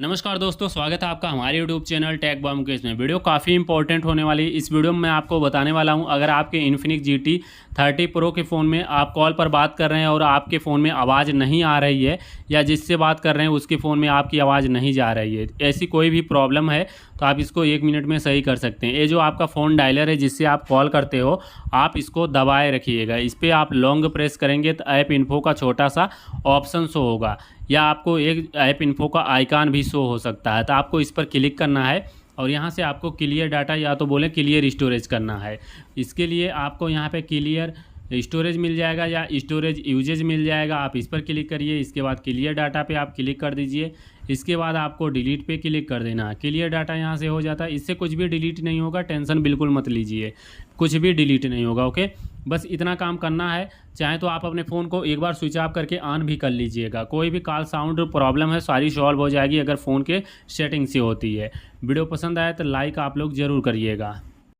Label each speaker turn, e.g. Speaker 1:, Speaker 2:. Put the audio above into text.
Speaker 1: नमस्कार दोस्तों, स्वागत है आपका हमारे यूट्यूब चैनल टेक बम के इसमें। वीडियो काफ़ी इंपॉर्टेंट होने वाली है। इस वीडियो में मैं आपको बताने वाला हूं, अगर आपके इन्फिनिक्स GT 30 प्रो के फ़ोन में आप कॉल पर बात कर रहे हैं और आपके फ़ोन में आवाज़ नहीं आ रही है, या जिससे बात कर रहे हैं उसके फ़ोन में आपकी आवाज़ नहीं जा रही है, ऐसी कोई भी प्रॉब्लम है तो आप इसको 1 मिनट में सही कर सकते हैं। ये जो आपका फ़ोन डायलर है जिससे आप कॉल करते हो, आप इसको दबाए रखिएगा। इस पर आप लॉन्ग प्रेस करेंगे तो ऐप इन्फो का छोटा सा ऑप्शन शो होगा, या आपको एक ऐप इन्फो का आइकन भी शो हो सकता है। तो आपको इस पर क्लिक करना है और यहाँ से आपको क्लियर डाटा या तो बोलें क्लियर स्टोरेज करना है। इसके लिए आपको यहाँ पे क्लियर स्टोरेज मिल जाएगा या स्टोरेज यूजेज मिल जाएगा, आप इस पर क्लिक करिए। इसके बाद क्लियर डाटा पे आप क्लिक कर दीजिए। इसके बाद आपको डिलीट पे क्लिक कर देना है। क्लियर डाटा यहाँ से हो जाता है। इससे कुछ भी डिलीट नहीं होगा, टेंशन बिल्कुल मत लीजिए, कुछ भी डिलीट नहीं होगा। ओके, बस इतना काम करना है। चाहे तो आप अपने फ़ोन को एक बार स्विच ऑफ करके ऑन भी कर लीजिएगा। कोई भी कॉल साउंड प्रॉब्लम है सारी सॉल्व हो जाएगी अगर फ़ोन के सेटिंग से होती है। वीडियो पसंद आए तो लाइक आप लोग ज़रूर करिएगा।